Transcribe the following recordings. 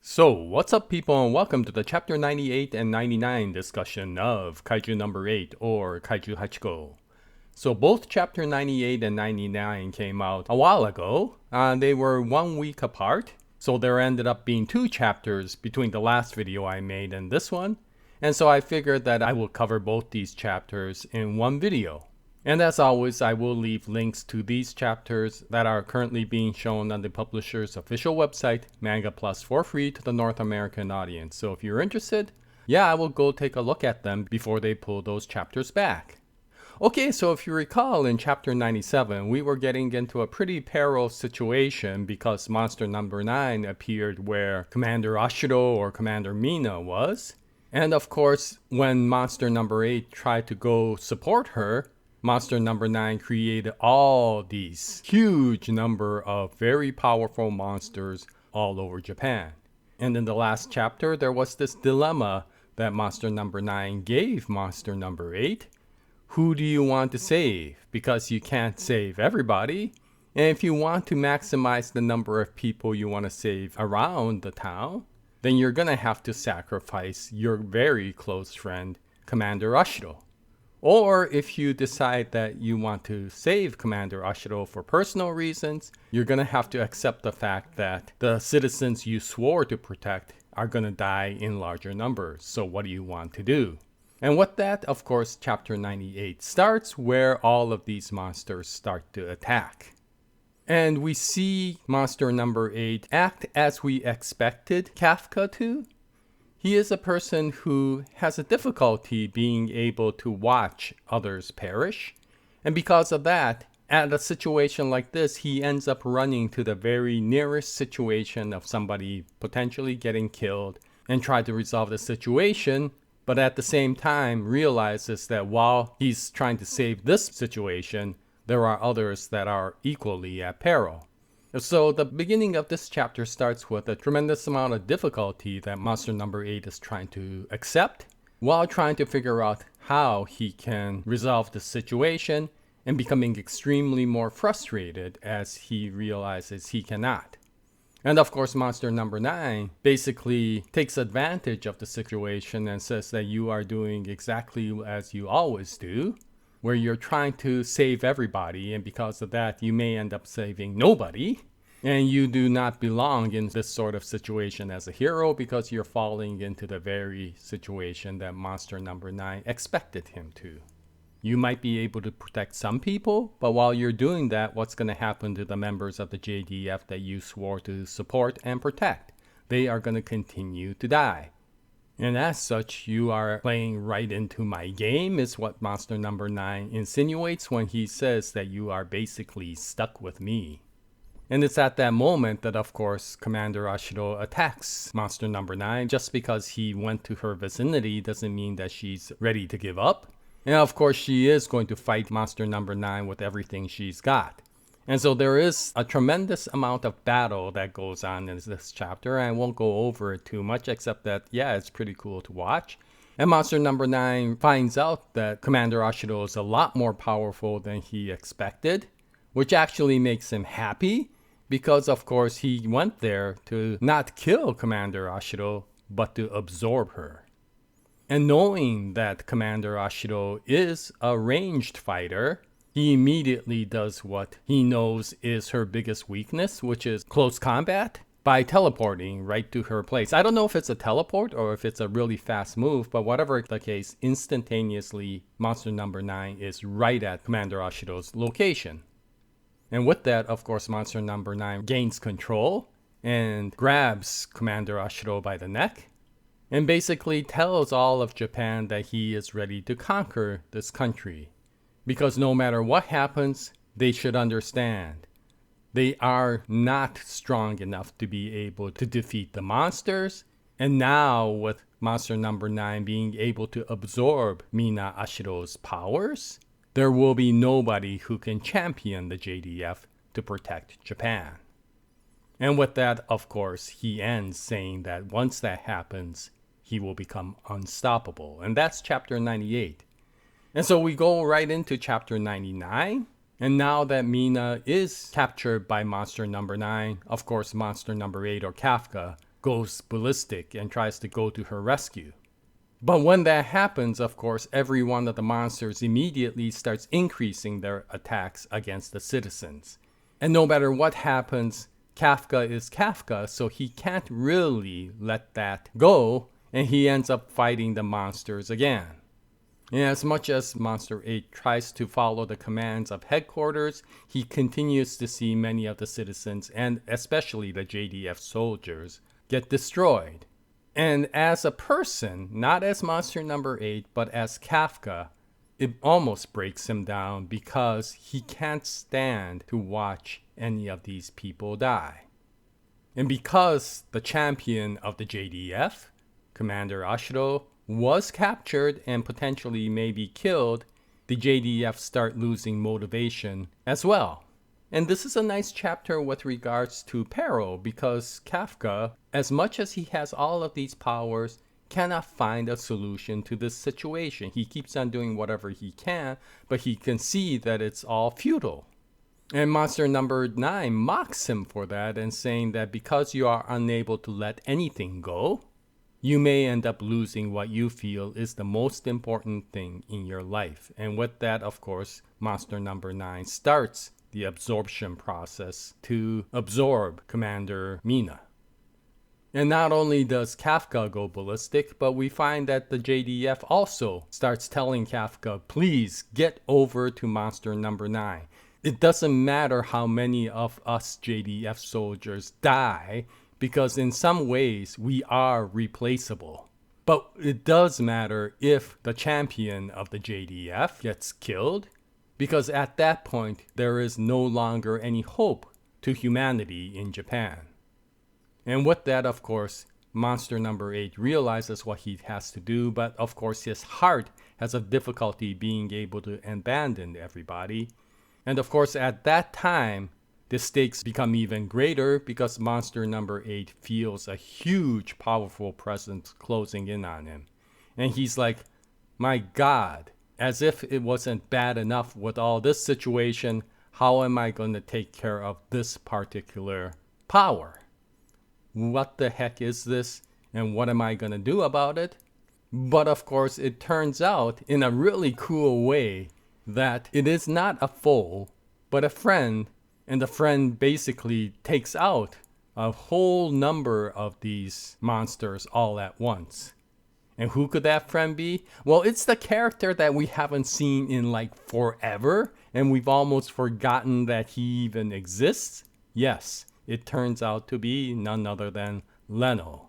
So, what's up people and welcome to the chapter 98 and 99 discussion of Kaiju number 8 or Kaiju 8号. So both chapter 98 and 99 came out a while ago. They were 1 week apart. So there ended up being 2 chapters between the last video I made and this one. And so I figured that I will cover both these chapters in one video. And as always, I will leave links to these chapters that are currently being shown on the publisher's official website, Manga Plus, for free to the North American audience. So if you're interested, I will go take a look at them before they pull those chapters back. Okay, so if you recall in chapter 97, we were getting into a pretty perilous situation because monster number 9 appeared where Commander Ashiro or Commander Mina was. And of course, when monster number 8 tried to go support her, monster number 9 created all these huge number of very powerful monsters all over Japan. And in the last chapter, there was this dilemma that monster number 9 gave monster number 8. Who do you want to save? Because you can't save everybody. And if you want to maximize the number of people you want to save around the town, then you're going to have to sacrifice your very close friend, Commander Ashiro. Or if you decide that you want to save Commander Ashiro for personal reasons, you're going to have to accept the fact that the citizens you swore to protect are going to die in larger numbers. So what do you want to do? And with that, of course, chapter 98 starts where all of these monsters start to attack. And we see monster number 8 act as we expected Kafka to. He is a person who has a difficulty being able to watch others perish. And because of that, at a situation like this, he ends up running to the very nearest situation of somebody potentially getting killed and try to resolve the situation, but at the same time realizes that while he's trying to save this situation, there are others that are equally at peril. So the beginning of this chapter starts with a tremendous amount of difficulty that monster number 8 is trying to accept while trying to figure out how he can resolve the situation and becoming extremely more frustrated as he realizes he cannot. And of course, monster number 9 basically takes advantage of the situation and says that you are doing exactly as you always do, where you're trying to save everybody, and because of that, you may end up saving nobody. And you do not belong in this sort of situation as a hero because you're falling into the very situation that monster number 9 expected him to. You might be able to protect some people, but while you're doing that, what's going to happen to the members of the JDF that you swore to support and protect? They are going to continue to die. And as such, you are playing right into my game, is what monster number 9 insinuates when he says that you are basically stuck with me. And it's at that moment that, of course, Commander Ashiro attacks monster number 9. Just because he went to her vicinity doesn't mean that she's ready to give up. And of course, she is going to fight monster number 9 with everything she's got. And so there is a tremendous amount of battle that goes on in this chapter. I won't go over it too much, except that, it's pretty cool to watch. And monster number 9 finds out that Commander Ashiro is a lot more powerful than he expected, which actually makes him happy because, of course, he went there to not kill Commander Ashiro, but to absorb her. And knowing that Commander Ashiro is a ranged fighter, he immediately does what he knows is her biggest weakness, which is close combat, by teleporting right to her place. I don't know if it's a teleport or if it's a really fast move, but whatever the case, instantaneously, monster number 9 is right at Commander Ashiro's location. And with that, of course, monster number 9 gains control and grabs Commander Ashiro by the neck and basically tells all of Japan that he is ready to conquer this country. Because no matter what happens, they should understand. They are not strong enough to be able to defeat the monsters. And now with monster number 9 being able to absorb Mina Ashiro's powers, there will be nobody who can champion the JDF to protect Japan. And with that, of course, he ends saying that once that happens, he will become unstoppable. And that's chapter 98. And so we go right into chapter 99. And now that Mina is captured by monster number 9, of course monster number 8 or Kafka goes ballistic and tries to go to her rescue. But when that happens, of course, every one of the monsters immediately starts increasing their attacks against the citizens. And no matter what happens, Kafka is Kafka, so he can't really let that go, and he ends up fighting the monsters again. And as much as Monster 8 tries to follow the commands of headquarters, he continues to see many of the citizens, and especially the JDF soldiers, get destroyed. And as a person, not as Monster number 8, but as Kafka, it almost breaks him down because he can't stand to watch any of these people die. And because the champion of the JDF, Commander Ashiro, was captured and potentially maybe killed, the JDF start losing motivation as well. And this is a nice chapter with regards to peril because Kafka, as much as he has all of these powers, cannot find a solution to this situation. He keeps on doing whatever he can, but he can see that it's all futile. And monster number 9 mocks him for that and saying that because you are unable to let anything go, you may end up losing what you feel is the most important thing in your life. And with that, of course, monster number 9 starts the absorption process to absorb Commander Mina. And not only does Kafka go ballistic, but we find that the JDF also starts telling Kafka, please get over to monster number 9. It doesn't matter how many of us JDF soldiers die, because in some ways we are replaceable. But it does matter if the champion of the JDF gets killed, because at that point there is no longer any hope to humanity in Japan. And with that, of course, monster number 8 realizes what he has to do, but of course his heart has a difficulty being able to abandon everybody. And of course at that time, the stakes become even greater because monster number 8 feels a huge, powerful presence closing in on him. And he's like, my God, as if it wasn't bad enough with all this situation, how am I going to take care of this particular power? What the heck is this? And what am I going to do about it? But of course, it turns out in a really cool way that it is not a foe, but a friend. And the friend basically takes out a whole number of these monsters all at once. And who could that friend be? Well, it's the character that we haven't seen in like forever, and we've almost forgotten that he even exists. Yes, it turns out to be none other than Leno.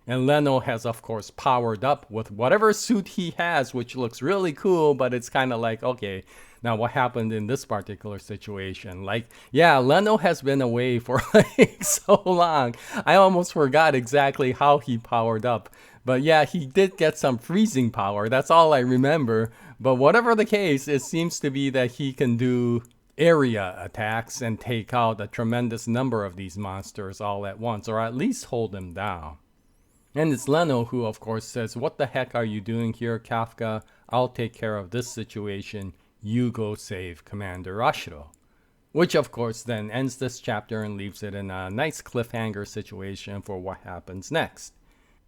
And Leno has, of course, powered up with whatever suit he has, which looks really cool, but it's kind of like, okay, now what happened in this particular situation? Like, yeah, Leno has been away for like so long. I almost forgot exactly how he powered up. But yeah, he did get some freezing power. That's all I remember. But whatever the case, it seems to be that he can do area attacks and take out a tremendous number of these monsters all at once, or at least hold them down. And it's Leno who, of course, says, what the heck are you doing here, Kafka? I'll take care of this situation. You go save Commander Ashiro. Which, of course, then ends this chapter and leaves it in a nice cliffhanger situation for what happens next.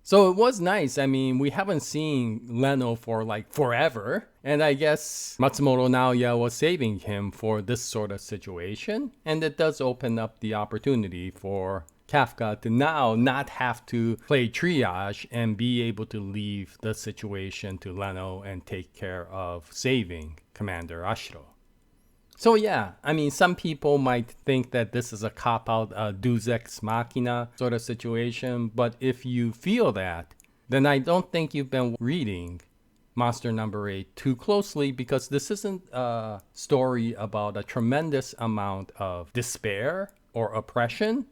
So it was nice. I mean, we haven't seen Leno for like forever. And I guess Matsumoto Naoya was saving him for this sort of situation. And it does open up the opportunity for Kafka to now not have to play triage and be able to leave the situation to Leno and take care of saving Commander Ashiro. So yeah, I mean, some people might think that this is a cop-out, deus ex machina sort of situation, but if you feel that, then I don't think you've been reading Monster Number 8 too closely, because this isn't a story about a tremendous amount of despair or oppression.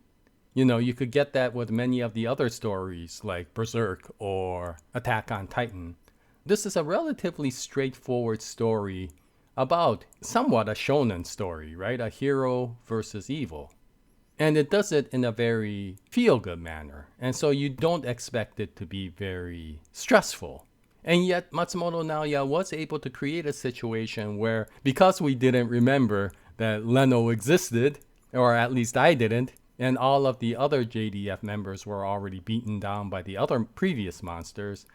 You know, you could get that with many of the other stories like Berserk or Attack on Titan. This is a relatively straightforward story about somewhat a shonen story, right? A hero versus evil. And it does it in a very feel-good manner. And so you don't expect it to be very stressful. And yet Matsumoto Naoya was able to create a situation where, because we didn't remember that Leno existed, or at least I didn't, and all of the other JDF members were already beaten down by the other previous monsters,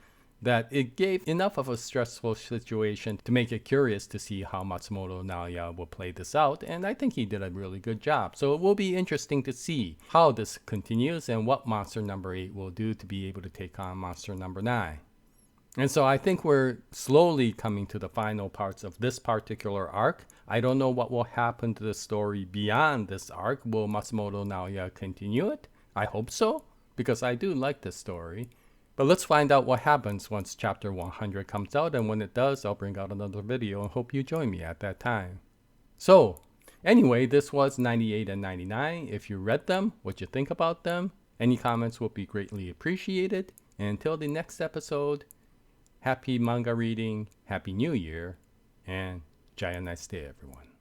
that it gave enough of a stressful situation to make it curious to see how Matsumoto Naoya will play this out, and I think he did a really good job. So it will be interesting to see how this continues and what monster number 8 will do to be able to take on monster number 9. And so I think we're slowly coming to the final parts of this particular arc. I don't know what will happen to the story beyond this arc. Will Matsumoto Naoya continue it? I hope so, because I do like this story. But let's find out what happens once chapter 100 comes out, and when it does, I'll bring out another video and hope you join me at that time. So, anyway, this was 98 and 99. If you read them, what you think about them, any comments will be greatly appreciated. And until the next episode, happy manga reading, happy new year, and Jaya, nice day everyone.